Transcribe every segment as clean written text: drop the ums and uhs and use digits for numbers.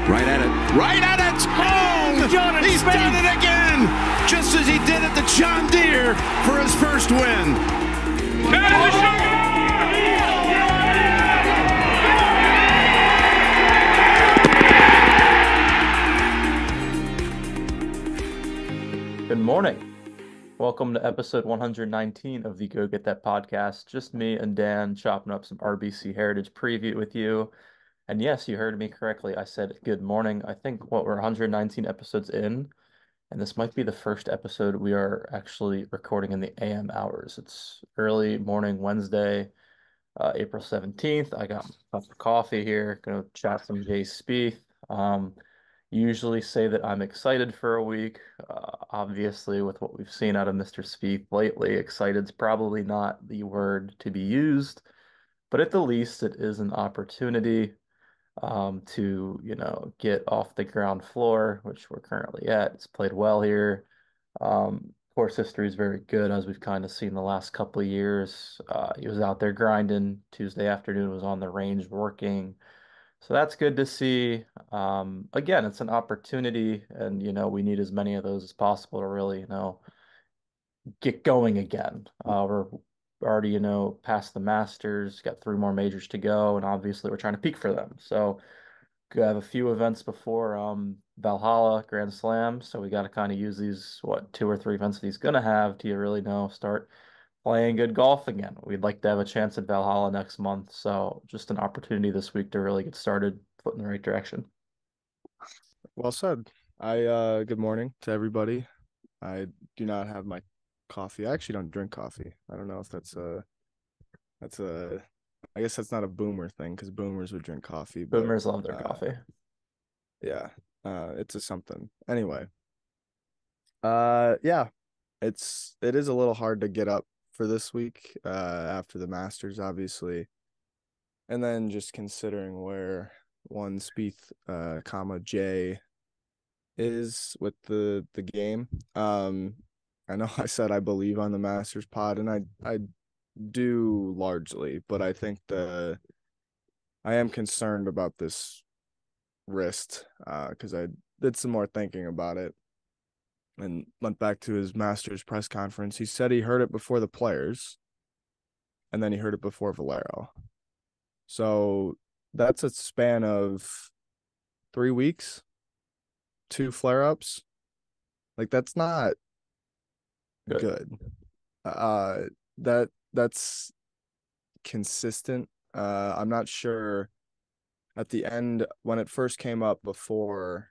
Right at it. Right at it. Oh, Jordan he's Spieth. done it again. Just as he did at the John Deere for his first win. Good morning. Welcome to episode 119 of the Go Get That podcast. Just me and Dan chopping up some RBC Heritage preview with you. And yes, you heard me correctly. I said good morning. I think we're 119 episodes in, and this might be the first episode we are actually recording in the AM hours. It's early morning Wednesday, April 17th. I got a cup of coffee here, gonna chat some Jay Spieth. Usually say that I'm excited for a week. Obviously, with what we've seen out of Mr. Spieth lately, excited's probably not the word to be used, but at the least, it is an opportunity to, get off the ground floor, which we're currently at. It's played well here. Course history is very good, as we've kind of seen the last couple of years. He was out there grinding. Tuesday afternoon was on the range working. So that's good to see. Again, it's an opportunity, and we need as many of those as possible to really, get going again. We're already, past the Masters, got 3 more majors to go, and obviously we're trying to peak for them. So we have a few events before Valhalla Grand Slam, so we got to kind of use these 2 or 3 events that he's gonna have to really start playing good golf again. We'd like to have a chance at Valhalla next month, so just an opportunity this week to really get started, foot in the right direction. Well said. Good morning to everybody. I do not have my coffee. I actually don't drink coffee. I don't know if I guess that's not a boomer thing, because boomers would drink coffee. But, Boomers love their coffee. Yeah. It's a something. Anyway. Yeah. It is a little hard to get up for this week, after the Masters, obviously. And then just considering where one Spieth, J is with the game. I know I said I believe on the Masters pod, and I do largely, but I think I am concerned about this wrist, because I did some more thinking about it and went back to his Masters press conference. He said he heard it before the players, and then he heard it before Valero. So that's a span of 3 weeks, 2 flare-ups. Like, that's not good. That's consistent. I'm not sure at the end when it first came up before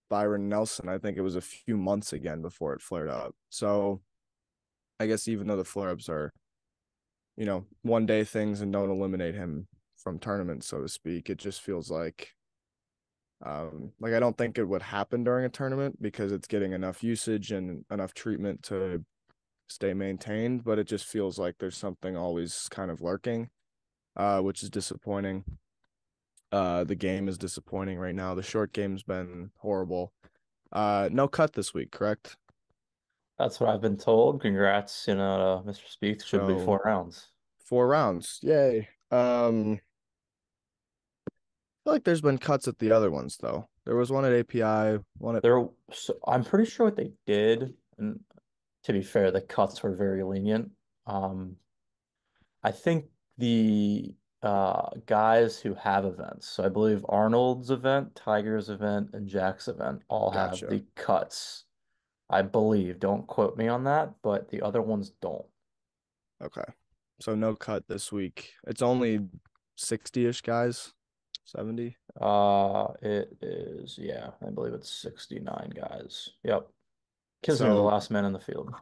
Byron Nelson. I think it was a few months again before it flared up. So I guess even though the flare-ups are, one-day things and don't eliminate him from tournaments, so to speak, it just feels like I don't think it would happen during a tournament because it's getting enough usage and enough treatment to stay maintained, but it just feels like there's something always kind of lurking, which is disappointing. The game is disappointing right now. The short game's been horrible. No cut this week, correct? That's what I've been told. Congrats, to Mr. Spieth. Should be 4 rounds. 4 rounds. Yay. I feel like there's been cuts at the other ones, though. There was one at API, one at So I'm pretty sure what they did, and to be fair, the cuts were very lenient. I think the guys who have events, so I believe Arnold's event, Tiger's event, and Jack's event all have the cuts. I believe. Don't quote me on that, but the other ones don't. Okay. So no cut this week. It's only 60-ish guys. 70? It is, yeah, I believe it's 69 guys. Yep. Kisner, the last man in the field.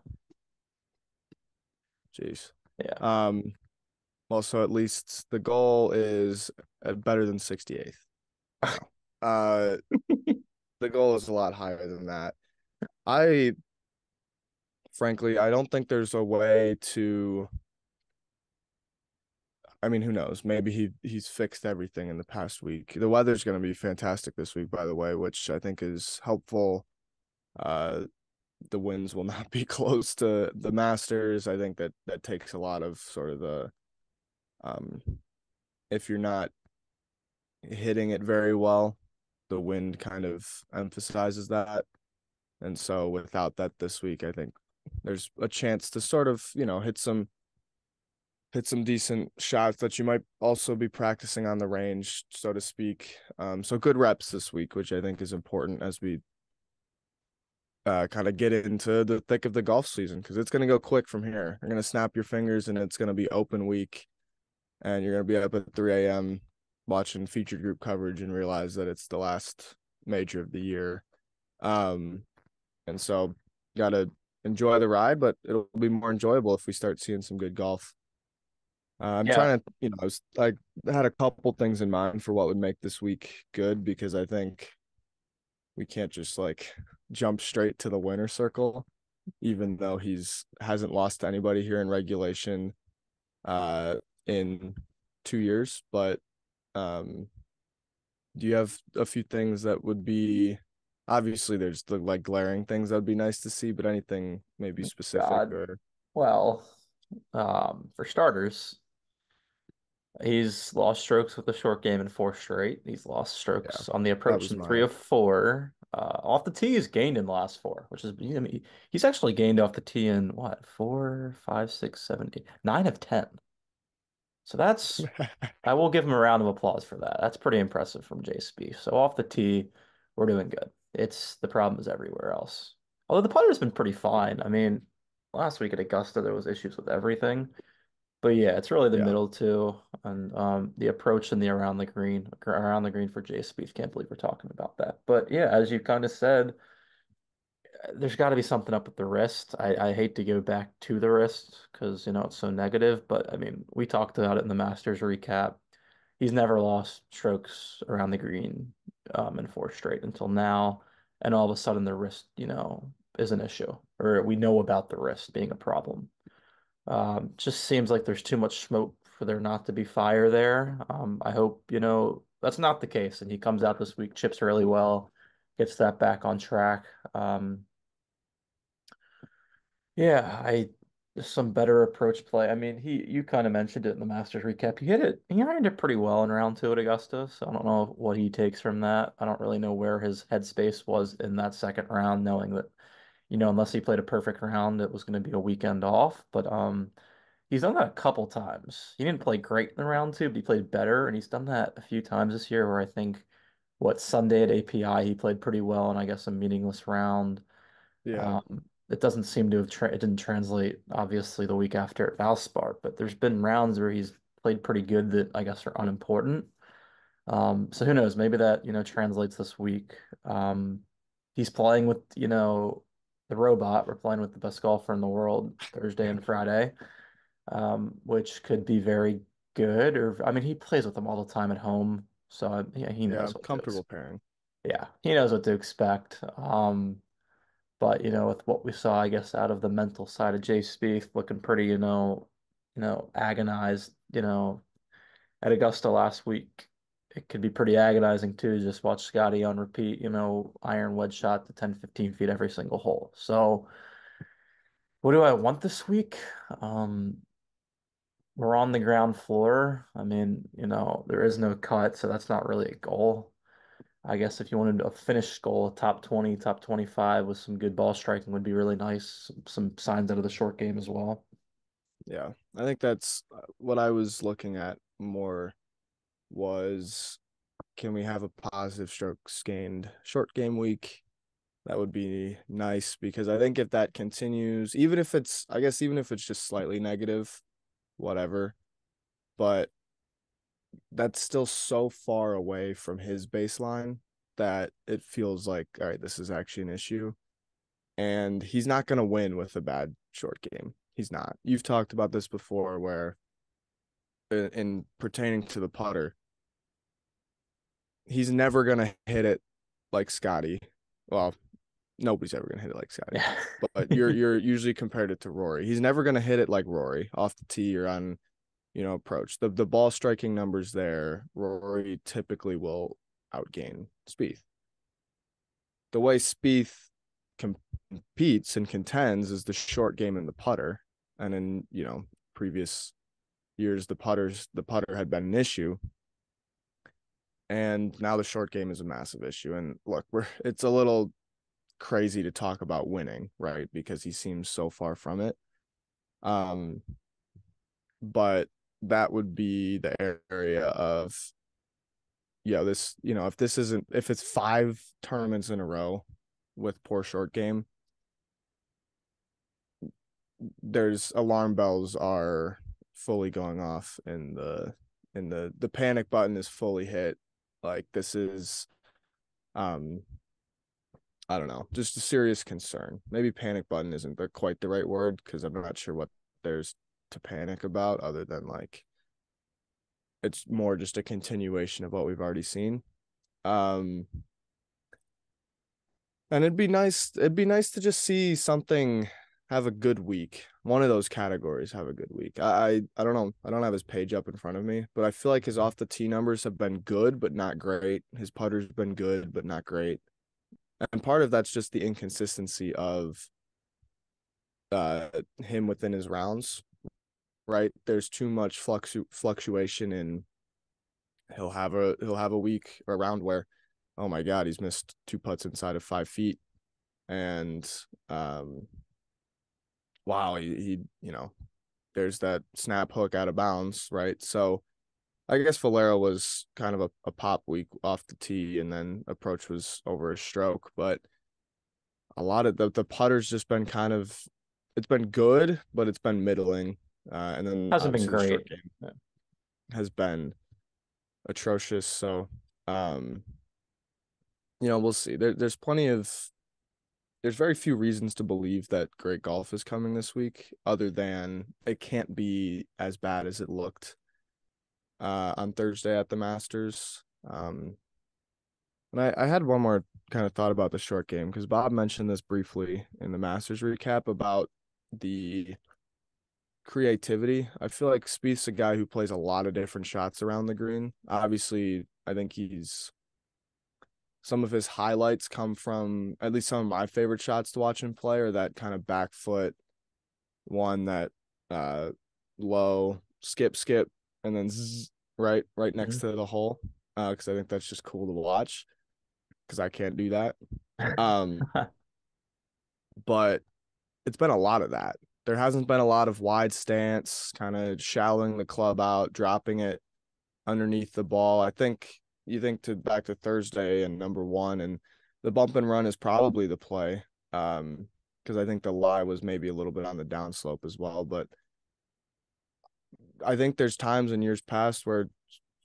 Jeez. Yeah. Well, so at least the goal is better than 68th. The goal is a lot higher than that. Frankly, I don't think there's a way to. I mean, who knows? Maybe he's fixed everything in the past week. The weather's going to be fantastic this week, by the way, which I think is helpful. The winds will not be close to the Masters. I think that takes a lot of sort of the if you're not hitting it very well, the wind kind of emphasizes that. And so without that this week, I think there's a chance to sort of, hit some decent shots that you might also be practicing on the range, so to speak. So good reps this week, which I think is important as we kind of get into the thick of the golf season, because it's going to go quick from here. You're going to snap your fingers and it's going to be open week, and you're going to be up at 3 a.m. watching featured group coverage and realize that it's the last major of the year. And so got to enjoy the ride, but it'll be more enjoyable if we start seeing some good golf. I'm Yeah, trying to, I had a couple things in mind for what would make this week good, because I think we can't just like jump straight to the winner circle, even though hasn't lost to anybody here in regulation in 2 years. But do you have a few things that would be, obviously there's the like glaring things that would be nice to see, but anything maybe specific God. or Well, for starters, he's lost strokes with the short game in four straight. He's lost yeah, strokes on the that approach was in three my of four. Off the tee, he's gained in the last four, which is, I mean, he's actually gained off the tee in what, 4, 5, 6, 7, 8, 9 of 10. So I will give him a round of applause for that. That's pretty impressive from Jay Spieth. So off the tee, we're doing good. The problem is everywhere else. Although the putter's been pretty fine. I mean, last week at Augusta, there was issues with everything. But yeah, it's really the yeah, middle two, and the approach and the around the green for Jay Spieth. Can't believe we're talking about that. But yeah, as you kind of said, there's got to be something up with the wrist. I hate to go back to the wrist because it's so negative. But I mean, we talked about it in the Masters recap. He's never lost strokes around the green in four straight until now, and all of a sudden the wrist, is an issue, or we know about the wrist being a problem. Just seems like there's too much smoke for there not to be fire there. I hope, that's not the case. And he comes out this week, chips really well, gets that back on track. Yeah, just some better approach play. I mean, you kind of mentioned it in the Masters recap. He ironed it pretty well in round two at Augusta. So I don't know what he takes from that. I don't really know where his headspace was in that second round, knowing that, unless he played a perfect round, it was going to be a weekend off. But he's done that a couple times. He didn't play great in the round two, but he played better, and he's done that a few times this year where I think Sunday at API he played pretty well, and I guess a meaningless round. yeah, It doesn't seem to it didn't translate obviously the week after at Valspar, but there's been rounds where he's played pretty good that I guess are unimportant. So who knows? Maybe that, translates this week. He's playing with, the robot. We're playing with the best golfer in the world Thursday yeah, and Friday, which could be very good. Or I mean, he plays with them all the time at home, so yeah, he yeah. knows what to Comfortable pairing. yeah, he knows what to expect. But with what we saw, I guess, out of the mental side of Jay Spieth looking pretty, agonized, at Augusta last week. It could be pretty agonizing too. Just watch Scotty on repeat, iron wedge shot to 10, 15 feet every single hole. So what do I want this week? Um, we're on the ground floor. I mean, there is no cut, so that's not really a goal. I guess if you wanted a finished goal, a top 20, top 25 with some good ball striking would be really nice. Some signs out of the short game as well. Yeah, I think that's what I was looking at more was, can we have a positive strokes gained short game week? That would be nice, because I think if that continues, even if it's just slightly negative, whatever, but that's still so far away from his baseline that it feels like, all right, this is actually an issue. And he's not going to win with a bad short game. He's not. You've talked about this before, where in pertaining to the putter, he's never going to hit it like Scotty. Well, nobody's ever going to hit it like Scotty, Yeah. but you're usually compared it to Rory. He's never going to hit it like Rory off the tee or on, approach. The ball striking numbers there, Rory typically will outgain Spieth. The way Spieth competes and contends is the short game and the putter. And in, previous years, the putter had been an issue. And now the short game is a massive issue. And look, it's a little crazy to talk about winning, right? Because he seems so far from it. But that would be the area of, if it's 5 tournaments in a row with poor short game, there's alarm bells are fully going off, and the panic button is fully hit. Like, this is, I don't know, just a serious concern. Maybe panic button isn't quite the right word, because I'm not sure what there's to panic about, other than like it's more just a continuation of what we've already seen. And it'd be nice to just see something have a good week. One of those categories have a good week. I don't know. I don't have his page up in front of me, but I feel like his off the tee numbers have been good but not great. His putter's been good but not great. And part of that's just the inconsistency of him within his rounds, right? There's too much fluctuation, and he'll have a week or a round where, oh my God, he's missed 2 putts inside of 5 feet. And wow, he there's that snap hook out of bounds, right? So I guess Valero was kind of a pop week off the tee, and then approach was over a stroke. But a lot of the putter's just been it's been good, but it's been middling. And then Hasn't been obviously the short great. game has been atrocious. So, we'll see. There's very few reasons to believe that great golf is coming this week, other than it can't be as bad as it looked on Thursday at the Masters. And I had one more kind of thought about the short game, because Bob mentioned this briefly in the Masters recap about the creativity. I feel like Spieth's a guy who plays a lot of different shots around the green. Obviously, I think some of his highlights come from, at least some of my favorite shots to watch him play, are that kind of back foot one, that low skip, and then zzz, right next to the hole, because I think that's just cool to watch, because I can't do that. But it's been a lot of that. There hasn't been a lot of wide stance, kind of shallowing the club out, dropping it underneath the ball. I think back to Thursday and number 1, and the bump and run is probably the play, because I think the lie was maybe a little bit on the downslope as well. But I think there's times in years past where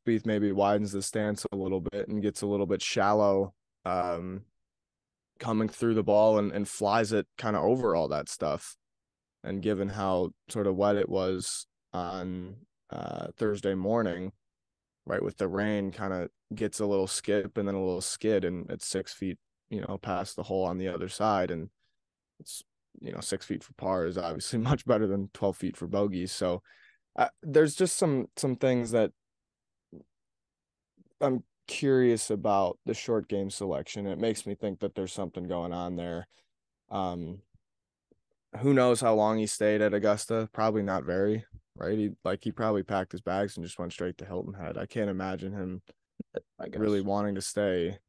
Spieth maybe widens the stance a little bit and gets a little bit shallow, coming through the ball, and flies it kind of over all that stuff. And given how sort of wet it was on Thursday morning, right, with the rain, kind of gets a little skip and then a little skid, and it's 6 feet, past the hole on the other side. And it's, 6 feet for par is obviously much better than 12 feet for bogeys. So there's just some things that I'm curious about the short game selection. It makes me think that there's something going on there. Who knows how long he stayed at Augusta? Probably not very, right? He probably packed his bags and just went straight to Hilton Head. I can't imagine him really wanting to stay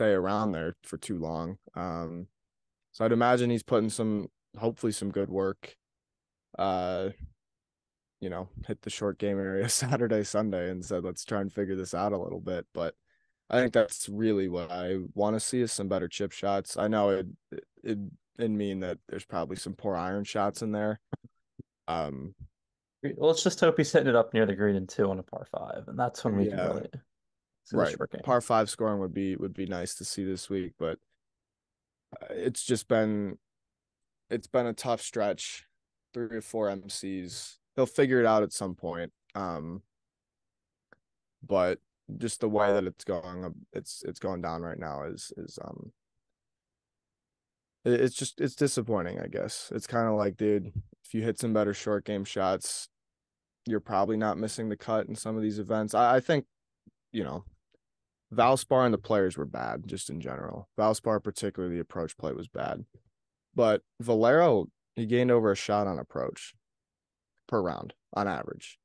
around there for too long. So I'd imagine he's putting hopefully some good work. Hit the short game area Saturday, Sunday, and said, let's try and figure this out a little bit. But I think that's really what I want to see, is some better chip shots. I know it'd mean that there's probably some poor iron shots in there. Let's just hope he's hitting it up near the green in 2 on a par 5, and that's when we can really see the short game. Par 5 scoring would be nice to see this week, but it's been a tough stretch. 3 or 4 MCs. He'll figure it out at some point. But just the way that it's going down right now is it's disappointing, I guess. It's kind of like, dude, if you hit some better short game shots, you're probably not missing the cut in some of these events. I think, Valspar and the players were bad just in general. Valspar, particularly the approach play, was bad. But Valero, he gained over a shot on approach per round on average.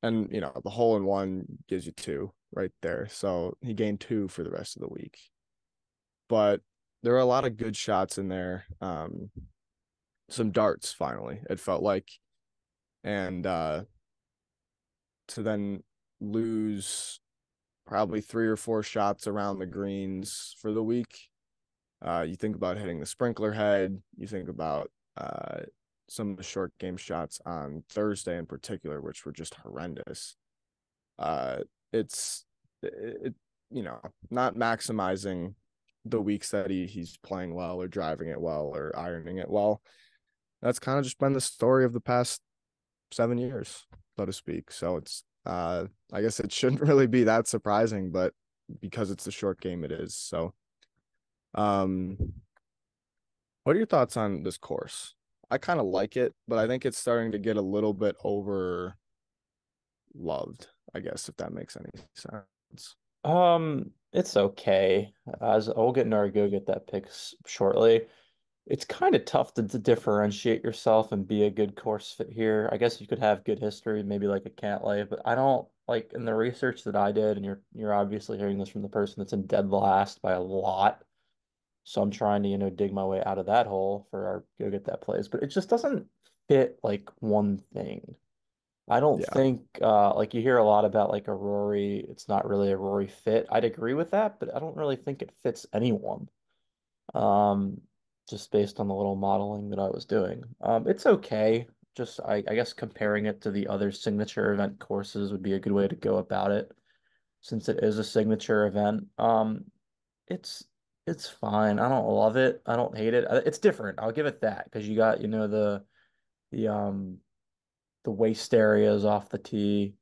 And, the hole in one gives you 2. right there. So he gained 2 for the rest of the week. But there are a lot of good shots in there. Some darts finally, it felt like. And to then lose probably 3 or 4 shots around the greens for the week. You think about hitting the sprinkler head. You think about some of the short game shots on Thursday in particular, which were just horrendous. It's not maximizing the weeks that he's playing well or driving it well or ironing it well. That's kind of just been the story of the past 7 years, so to speak. So it's I guess it shouldn't really be that surprising, but because it's a short game, it is. So what are your thoughts on this course? I kind of like it, but I think it's starting to get a little bit over loved, I guess, if that makes any sense. It's okay. As we'll get into our go get that picks shortly. It's kind of tough to differentiate yourself and be a good course fit here. I guess you could have good history, maybe like a Cantlay, but I don't like in the research that I did, and you're obviously hearing this from the person that's in dead last by a lot. So I'm trying to, dig my way out of that hole for our go get that plays, but it just doesn't fit like one thing. I don't Yeah. think like you hear a lot about like a Rory, it's not really a Rory fit. I'd agree with that, but I don't really think it fits anyone. Um, just based on the little modeling that I was doing. It's okay. Just I guess comparing it to the other signature event courses would be a good way to go about it, since it is a signature event. It's fine. I don't love it. I don't hate it. It's different. I'll give it that because you got, the the waist areas off the tee.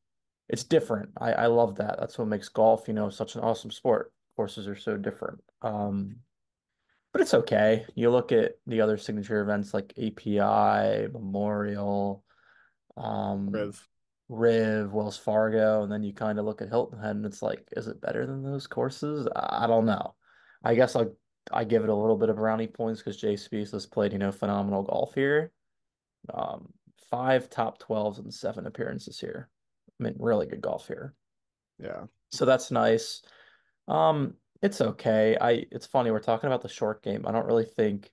It's different. I love that. That's what makes golf, such an awesome sport. Courses are so different. But it's okay. You look at the other signature events like API, Memorial, um, Riv. Riv, Wells Fargo, and then you kind of look at Hilton Head and it's like, is it better than those courses? I don't know. I guess I give it a little bit of brownie points because Jay Spieth has played, phenomenal golf here. Um, 5 top 12s and 7 appearances here. I mean, really good golf here. Yeah. So that's nice. It's okay. It's funny, we're talking about the short game. I don't really think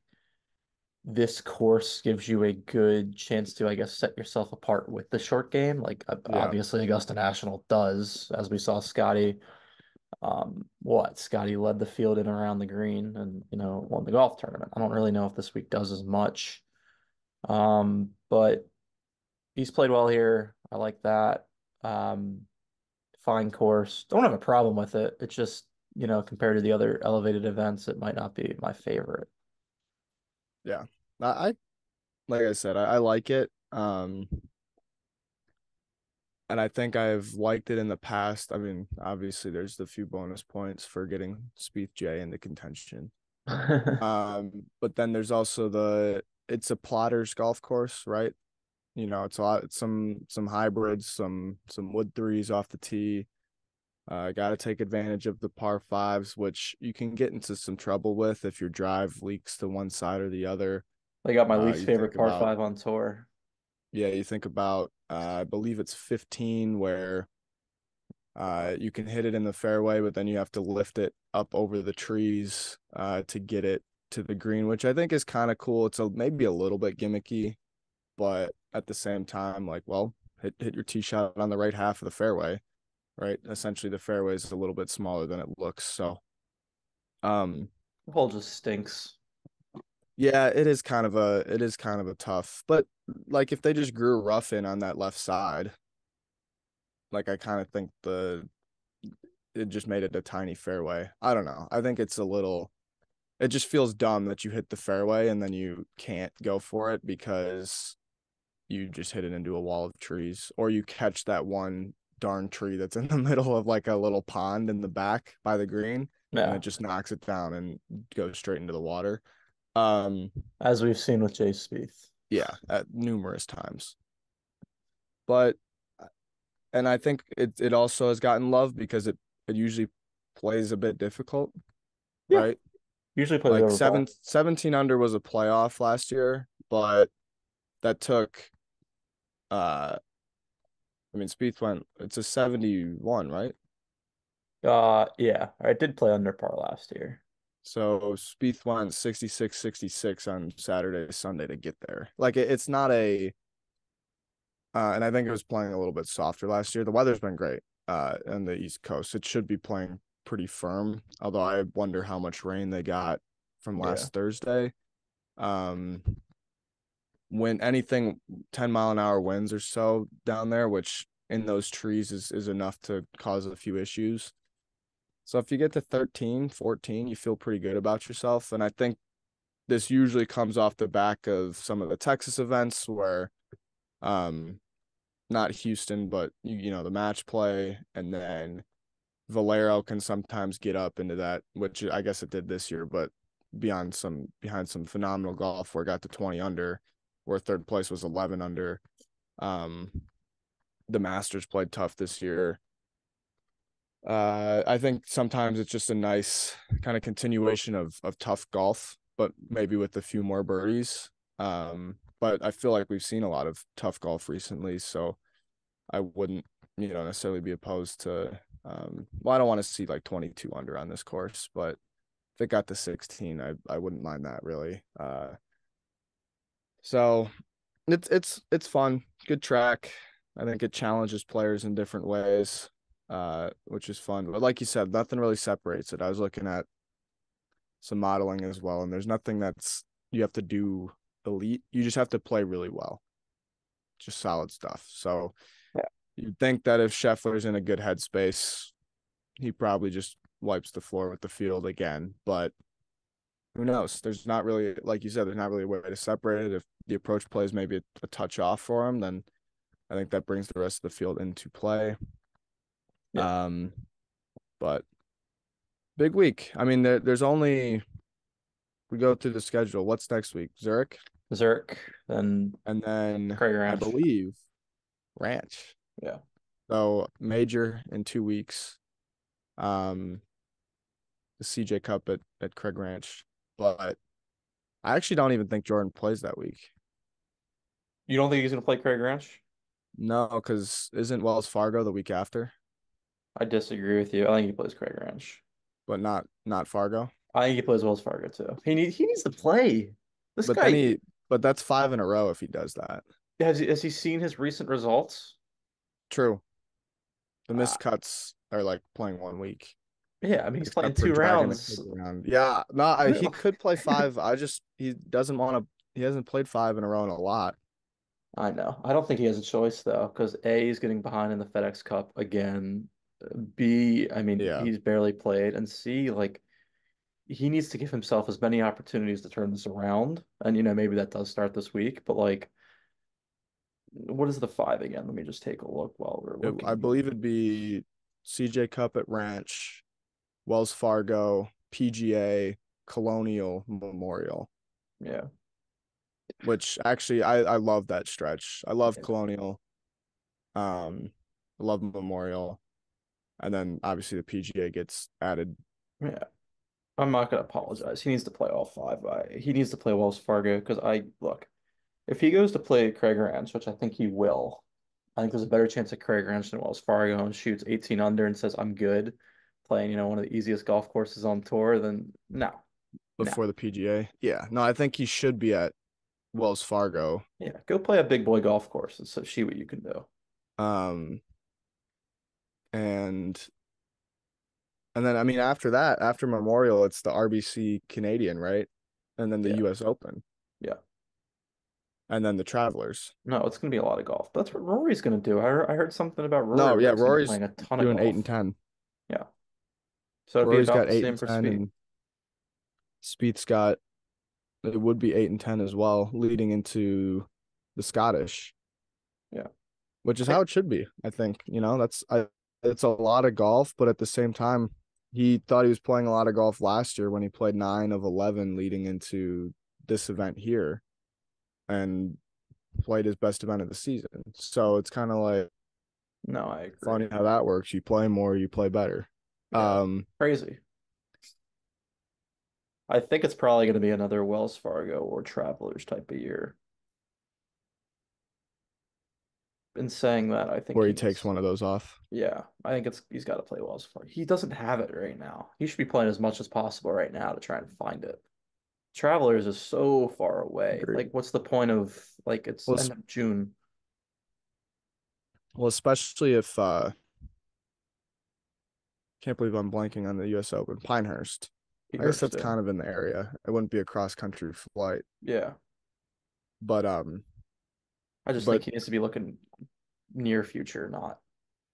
this course gives you a good chance to, I guess, set yourself apart with the short game. Like Yeah. obviously Augusta National does, as we saw Scotty. Scotty led the field in around the green and, won the golf tournament. I don't really know if this week does as much. But he's played well here. I like that. Um, Fine course. Don't have a problem with it. It's just, compared to the other elevated events, it might not be my favorite. Yeah. I like I said, I like it. And I think I've liked it in the past. I mean, obviously there's the few bonus points for getting Spieth J into contention. But then there's also it's a plotters golf course, right? It's a lot, some hybrids, some wood threes off the tee. Got to take advantage of the par fives, which you can get into some trouble with if your drive leaks to one side or the other. They got my least You favorite think par about five on tour. Yeah, you think about I believe it's 15 where you can hit it in the fairway, but then you have to lift it up over the trees to get it to the green, which I think is kind of cool. It's maybe a little bit gimmicky, but at the same time, like, well, hit your tee shot on the right half of the fairway, right? Essentially, the fairway is a little bit smaller than it looks. So, The hole just stinks. yeah, it is kind of a tough, but like if they just grew a rough in on that left side, like I kind of think it just made it a tiny fairway. I don't know. I think it just feels dumb that you hit the fairway and then you can't go for it because you just hit it into a wall of trees, or you catch that one darn tree that's in the middle of like a little pond in the back by the green and it Yeah, just knocks it down and goes straight into the water. as we've seen with Jay Spieth. Yeah, at numerous times. But and I think it also has gotten love because it usually plays a bit difficult, Yeah, right? usually plays Like over par. 17 under was a playoff last year, but that took I mean Spieth went it's a 71, right? Yeah, I did play under par last year. So Spieth went 66 on Saturday, Sunday to get there. Like it's not a and I think it was playing a little bit softer last year. The weather's been great on the East Coast. It should be playing pretty firm, although I wonder how much rain they got from Yeah, last Thursday. Um, when anything 10-mile-an-hour winds or so down there, which in those trees is enough to cause a few issues. So if you get to 13, 14, you feel pretty good about yourself. And I think this usually comes off the back of some of the Texas events where um not Houston, but you know, the match play, and then Valero can sometimes get up into that, which I guess it did this year, but behind some phenomenal golf where it got to 20 under, where third place was 11 under. Um, the Masters played tough this year. I think sometimes it's just a nice kind of continuation of tough golf, but maybe with a few more birdies. But I feel like we've seen a lot of tough golf recently, so I wouldn't, necessarily be opposed to. Well, I don't want to see like 22 under on this course, but if it got to 16, I wouldn't mind that really. So it's fun, good track. I think it challenges players in different ways, which is fun. But like you said, nothing really separates it. I was looking at some modeling as well, and there's nothing that's you have to do elite. You just have to play really well, just solid stuff. So yeah, you'd think that if Scheffler's in a good headspace, he probably just wipes the floor with the field again. But who knows? There's not really, like you said, there's not really a way to separate it. If the approach play is maybe a touch off for him, then I think that brings the rest of the field into play. yeah. Um, but big week. I mean, there's only we go through the schedule. What's next week? Zurich, Zurich, then and then Craig I Ranch. believe Ranch. Yeah. So major in 2 weeks. Um, the CJ Cup at Craig Ranch, but I actually don't even think Jordan plays that week. You don't think he's gonna play Craig Ranch? No, because isn't Wells Fargo the week after, I disagree with you. I think he plays Craig Ranch. but not Fargo. I think he plays Wells Fargo too. He needs to play. This But then guy he, but that's 5 in a row if he does that. has he seen his recent results? True. The Uh, missed cuts are like playing 1 week, yeah, I mean he's playing except for two dragging the rounds. kids around. Yeah, no, he could play five. He doesn't want to. He hasn't played 5 in a row in a lot. I know. I don't think he has a choice though, because A, he's getting behind in the FedEx Cup again. B, I mean, Yeah, he's barely played. And C, like he needs to give himself as many opportunities to turn this around. And maybe that does start this week, but like what is the five again? Let me just take a look while we're I looking believe here. it'd be CJ Cup at Ranch, Wells Fargo, PGA, Colonial, Memorial. Yeah. Which actually I love that stretch. I love Yeah. Colonial. I love Memorial. And then obviously the PGA gets added. Yeah. I'm not gonna apologize. He needs to play all five. He needs to play Wells Fargo because I look, if he goes to play Craig Ranch, which I think he will, I think there's a better chance at Craig Ranch than Wells Fargo and shoots 18 under and says I'm good playing, one of the easiest golf courses on tour, then no. No. Before the PGA. Yeah. No, I think he should be at Wells Fargo. Yeah. Go play a big boy golf course and so see what you can do. Um and then I mean after that, after Memorial, it's the RBC Canadian, right? And then the Yeah. US Open. Yeah. And then the Travelers. No, it's gonna be a lot of golf. That's what Rory's gonna do. I heard something about Rory No, where yeah, he's gonna be Rory's playing a ton of doing 8 and golf. 10. Yeah. So it'd be Rory's about got the 8 same and for 10 Speed. and Spieth's got it would be 8 and 10 as well, leading into the Scottish, Yeah. which is I, how it should be. I think, it's a lot of golf, but at the same time, he thought he was playing a lot of golf last year when he played 9 of 11 leading into this event here and played his best event of the season. So it's kind of like no, I agree. funny how that works. You play more, you play better. Yeah. Um, Crazy. I think it's probably going to be another Wells Fargo or Travelers type of year. in saying that, I think where he he takes needs. one of those off. Yeah, I think he's got to play well so far. He doesn't have it right now. He should be playing as much as possible right now to try and find it. Travelers is so far away. Agreed. Like, what's the point of like it's Well, end of June? especially if can't believe I'm blanking on the U.S. Open. Pinehurst. He I guess hurts that's too. kind of in the area. It wouldn't be a cross country flight, Yeah, but I just think but he needs to be looking near future, not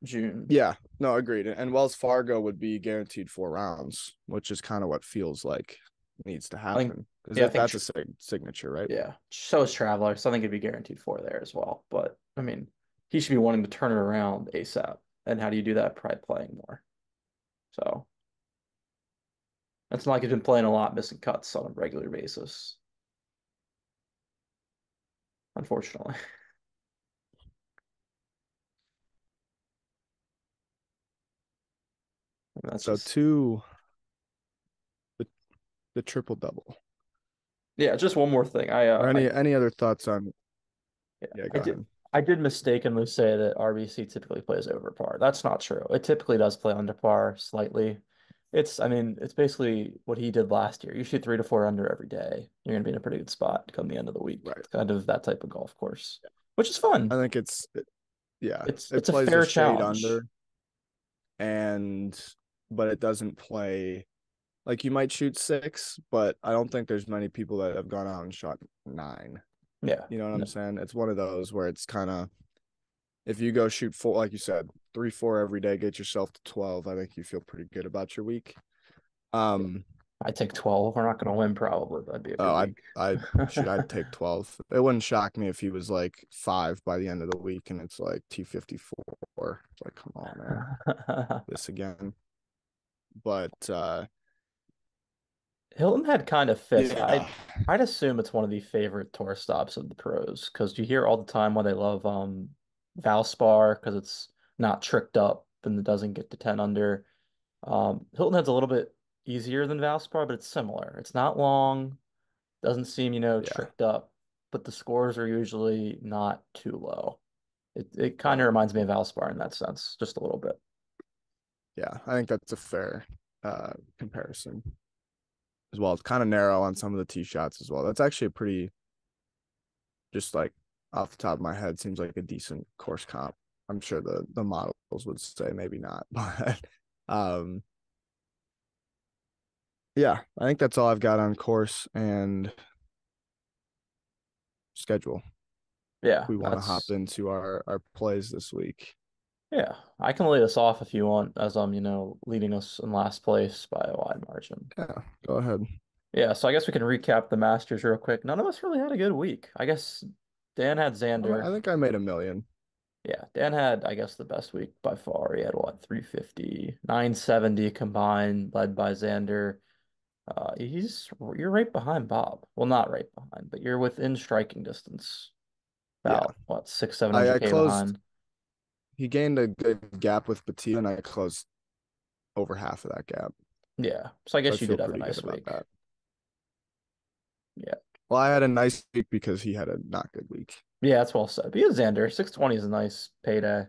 June. yeah, no, agreed. And Wells Fargo would be guaranteed 4 rounds, which is kind of what feels like needs to I think, happen because yeah, I think, that's a signature, right? yeah. So is Traveler, so I think it'd be guaranteed four there as well. But I mean, he should be wanting to turn it around ASAP. And how do you do that? Probably playing more. So it's not like he's been playing a lot, missing cuts on a regular basis, unfortunately. And that's So just two, the the triple double. yeah. Just one more thing. Or any other thoughts on? Yeah, Yeah, I go did. ahead. I did mistakenly say that RBC typically plays over par. That's not true. It typically does play under par slightly. I mean, it's basically what he did last year. You shoot 3 to 4 under every day. You're going to be in a pretty good spot come the end of the week. Right. It's kind of that type of golf course, which is fun. I think yeah, it It's a plays a fair shade challenge. under, and but it doesn't play like you might shoot six, but I don't think there's many people that have gone out and shot nine. Yeah. You know what I'm No, saying? It's one of those where it's kind of if you go shoot four, like you said, 3, 4 every day, get yourself to 12. I think you feel pretty good about your week. Um, I take 12. We're not going to win probably. That'd be a oh, good week. I'd take 12. It wouldn't shock me if he was like 5 by the end of the week and it's like T54. It's like, come on, man, this again. But Hilton Head kind of fits. yeah, I'd assume it's one of the favorite tour stops of the pros because you hear all the time why they love Valspar because it's not tricked up and it doesn't get to 10 under. Hilton Head's a little bit easier than Valspar, but it's similar. It's not long, doesn't seem, yeah, tricked up, but the scores are usually not too low. It kind of right. reminds me of Valspar in that sense, just a little bit. Yeah, I think that's a fair comparison as well. It's kind of narrow on some of the tee shots as well. That's actually a pretty, just like off the top of my head, seems like a decent course comp. I'm sure the models would say maybe not, but um, yeah, I think that's all I've got on course and schedule. Yeah, We want to hop into our plays this week. yeah. I can lead us off if you want, as I'm, leading us in last place by a wide margin. Yeah, go ahead. Yeah, so I guess we can recap the Masters real quick. None of us really had a good week. I guess Dan had I Xander. think I made a million. Yeah, Dan had, I guess, the best week by far. He had what, 350, 970 combined, led by Xander. You're right behind Bob. Well, not right behind, but you're within striking distance. Yeah, About what, six, seven I, hundred I K closed. behind. He gained a good gap with Petit, and I closed over half of that gap. Yeah. So I So I guess you feel did have a pretty good nice about week. that. Yeah. Well, I had a nice week because he had a not good week. Yeah, that's well said. But you had Xander. 620 is a nice payday.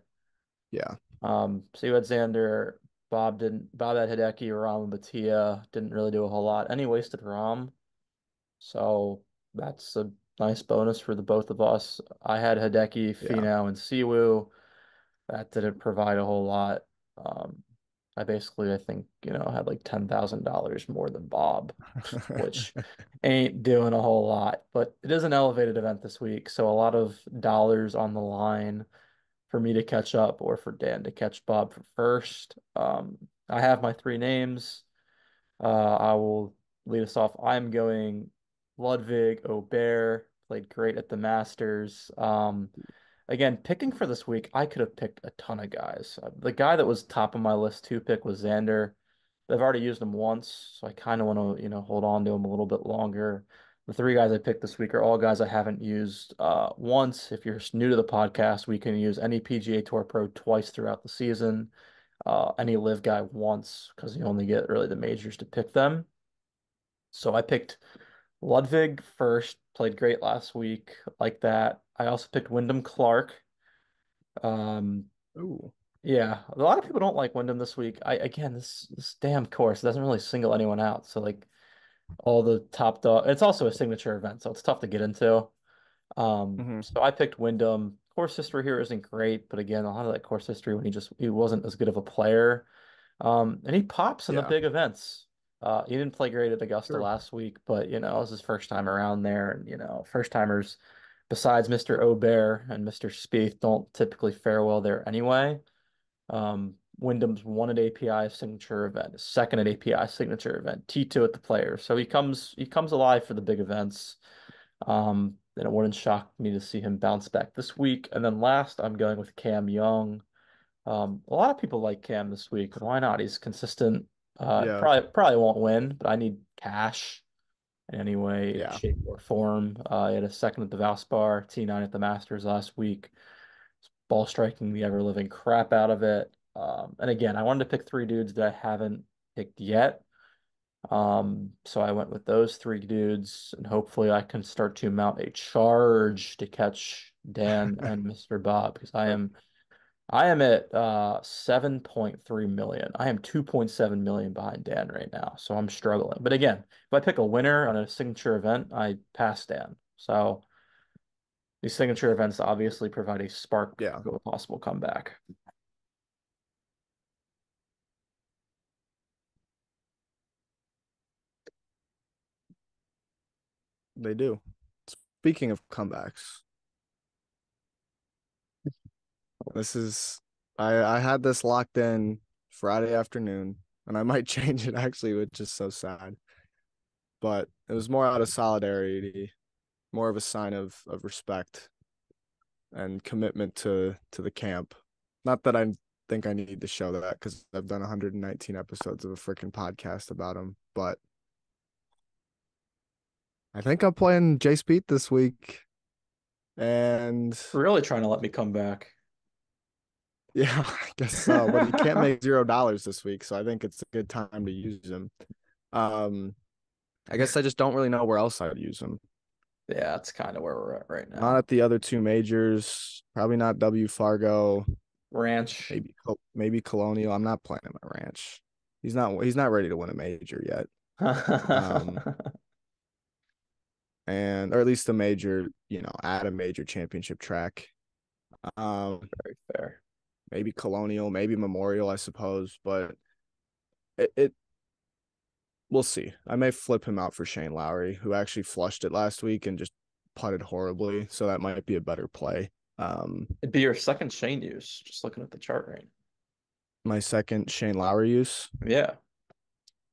Yeah. So you had Xander. Bob had Hideki, Ram, and Batia. Didn't really do a whole lot. And he wasted Ram. So that's a nice bonus for the both of us. I had Hideki, Yeah. Finau, and Siwoo. That didn't provide a whole lot. Um, I basically, I think, had like $10,000 more than Bob, which ain't doing a whole lot. But it is an elevated event this week, so a lot of dollars on the line for me to catch up or for Dan to catch Bob for first. I have my three names. I will lead us off. I'm going Ludwig Aubert, played great at the Masters. Again, picking for this week, I could have picked a ton of guys. The guy that was top of my list to pick was Xander. I've already used him once, so I kind of want to, hold on to him a little bit longer. The three guys I picked this week are all guys I haven't used once. If you're new to the podcast, we can use any PGA Tour Pro twice throughout the season, any live guy once, because you only get really the majors to pick them. So I picked Ludwig first, played great last week, like that. I also picked Wyndham Clark. Um, Ooh. yeah, a lot of people don't like Wyndham this week. Again, this damn course doesn't really single anyone out. So like all the top dog, it's also a signature event, so it's tough to get into. Hmm. So I picked Wyndham. Course history here isn't great, but again, a lot of that course history when he wasn't as good of a player. And he pops in the Yeah. big events. He didn't play great at Augusta True. last week, but it was his first time around there, and first timers besides Mr. Aubert and Mr. Spieth don't typically fare well there anyway. Wyndham's won at API signature event, second at API signature event, T2 at the Players. So he comes alive for the big events. And it wouldn't shock me to see him bounce back this week. And then last, I'm going with Cam Young. A lot of people like Cam this week. Why not? He's consistent. Yeah. Probably won't win, but I need cash in any way, Yeah. shape, or form. He had a second at the Valspar, T9 at the Masters last week. Ball striking the ever living crap out of it. And again, I wanted to pick three dudes that I haven't picked yet. So I went with those three dudes, and hopefully I can start to mount a charge to catch Dan and Mr. Bob because I am at 7.3 million. I am 2.7 million behind Dan right now, so I'm struggling. But again, if I pick a winner on a signature event, I pass Dan. So these signature events obviously provide a spark Yeah. to a possible comeback. They do. Speaking of comebacks, this is I had this locked in Friday afternoon, and I might change it actually, which is so sad. But it was more out of solidarity, more of a sign of respect and commitment to the camp. Not that I think I need to show that because I've done 119 episodes of a freaking podcast about him, but I think I'm playing Jay Speed this week, and Really trying to let me come back. yeah, I guess so. But he can't make $0 this week, so I think it's a good time to use him. Um, I guess I just don't really know where else I'd use him. Yeah, that's kind of where we're at right Not now. at the other two majors. Probably not W Fargo. Ranch. Maybe Colonial. I'm not playing him at Ranch. He's not ready to win a major yet. Um, Very and or at least a major, at a major championship track. Um, fair. maybe Colonial, maybe Memorial, I suppose, but it we'll see. I may flip him out for Shane Lowry, who actually flushed it last week and just putted horribly, so that might be a better play. It'd be your second Shane use, just looking at the chart right. My second Shane Lowry use. Yeah.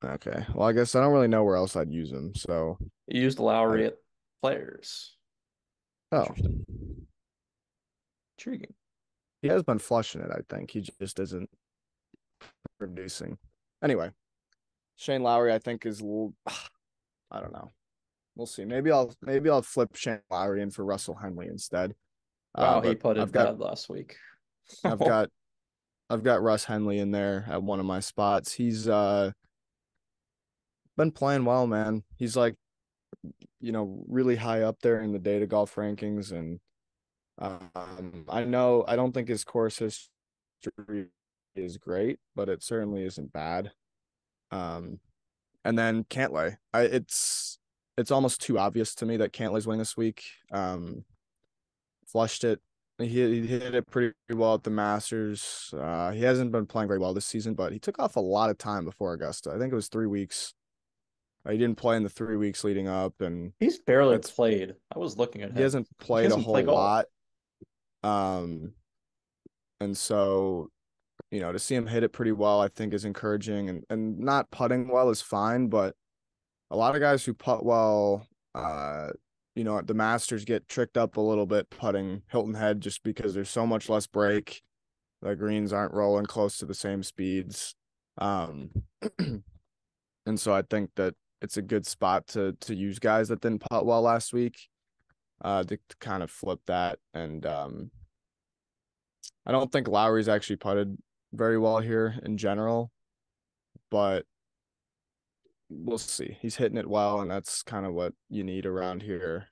Okay. Well, I guess I don't really know where else I'd use him. So You used I Lowry at Players. oh, Interesting. Intriguing. he has been flushing it, I think. He just isn't producing. Anyway, Shane Lowry, I think is I don't know. We'll see. Maybe I'll flip Shane Lowry in for Russell Henley instead. Wow, he But I've putted got bad last week. I've got I've got Russ Henley in there at one of my spots. He's been playing well, man. He's like, really high up there in the data golf rankings, and I don't think his course history is great, but it certainly isn't bad. Um, and then Cantlay, it's almost too obvious to me that Cantlay's winning this week. Flushed it. He hit it pretty well at the Masters. He hasn't been playing very well this season, but he took off a lot of time before Augusta. I think it was 3 weeks. He didn't play in the 3 weeks leading up, and He's barely that's played. I was looking at he him. hasn't He played a doesn't play whole golf. lot. Um, and so to see him hit it pretty well, I think is encouraging, and not putting well is fine, but a lot of guys who putt well, at the Masters get tricked up a little bit putting Hilton Head just because there's so much less break. The greens aren't rolling close to the same speeds. Um, and so I think that it's a good spot to use guys that didn't putt well last week, to kind of flip that. And I don't think Lowry's actually putted very well here in general, but we'll see. He's hitting it well, and that's kind of what you need around here.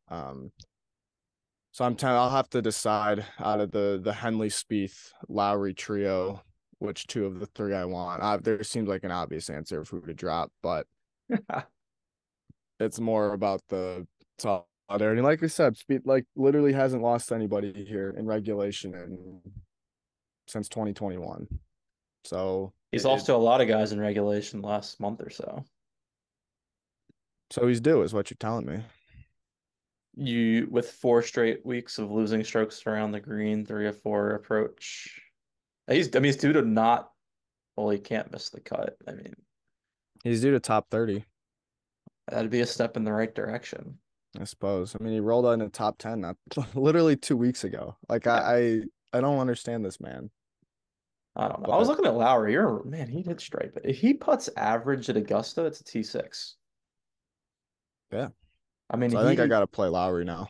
So I'll have to decide out of the Henley Spieth Lowry trio which two of the three I want. There seems like an obvious answer of who to drop, but it's more about the solidarity. Like I said, Spieth like literally hasn't lost anybody here in regulation since 2021. So He's lost to a lot of guys in regulation last month or so. So he's due, is what you're telling me. You with 4 straight weeks of losing strokes around the green, 3 of 4 approach. He's due to not. Well, he can't miss the cut. I mean, he's due to top 30. That'd be a step in the right direction, I suppose. I mean, he rolled out in the top 10 not literally 2 weeks ago. Like yeah. I don't understand this man. I don't know. I was looking at Lowry. Man, he did straight, but if he puts average at Augusta, it's a T6. Yeah. I mean, so I think I got to play Lowry now.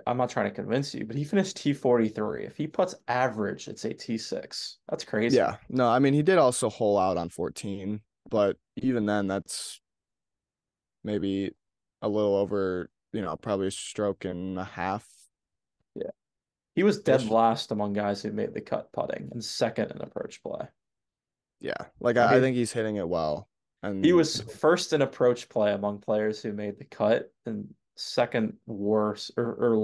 I'm not trying to convince you, but he finished T43. If he puts average, it's a T6. That's crazy. Yeah. No, I mean, he did also hole out on 14, but even then, that's maybe a little over, probably a stroke and a half. Yeah. He was dead last among guys who made the cut putting and second in approach play. Yeah. Like, I think he's hitting it well. And he was first in approach play among players who made the cut and second worst or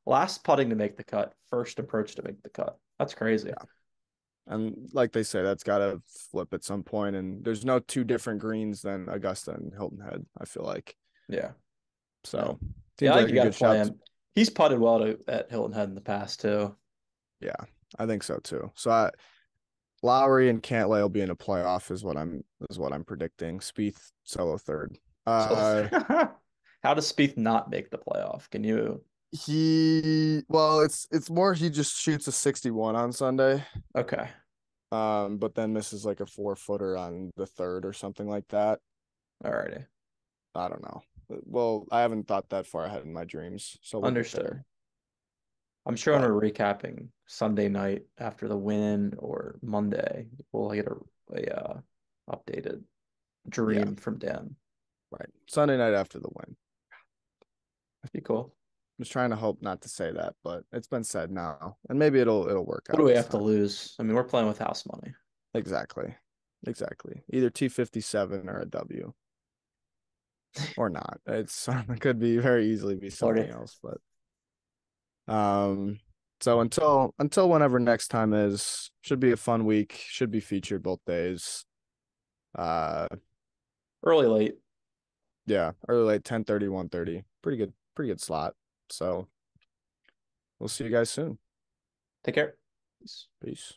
last putting to make the cut, first approach to make the cut. That's crazy. Yeah. And like they say, that's got to flip at some point. And there's no two different greens than Augusta and Hilton Head, I feel like. Yeah. So, yeah, I think you got to play him. He's putted well at Hilton Head in the past, too. Yeah, I think so, too. So, Lowry and Cantlay will be in a playoff is what I'm predicting. Spieth solo third. How does Spieth not make the playoff? Can you? It's more he just shoots a 61 on Sunday. Okay. But then misses like a 4-footer on the third or something like that. Alrighty. I don't know. Well, I haven't thought that far ahead in my dreams. So understood. I'm sure when we're recapping Sunday night after the win or Monday, we'll get a updated dream from Dan. Right. Sunday night after the win. That'd be cool. I was trying to hope not to say that, but it's been said now. And maybe it'll work out. What do we have to lose? I mean, we're playing with house money. Exactly. Either T57 or a W. Or not. It could be very easily be something else, but so until whenever next time is, should be a fun week, should be featured both days. Early late. Yeah, early late 10:30, 1:30. Pretty good slot. So we'll see you guys soon. Take care. Peace.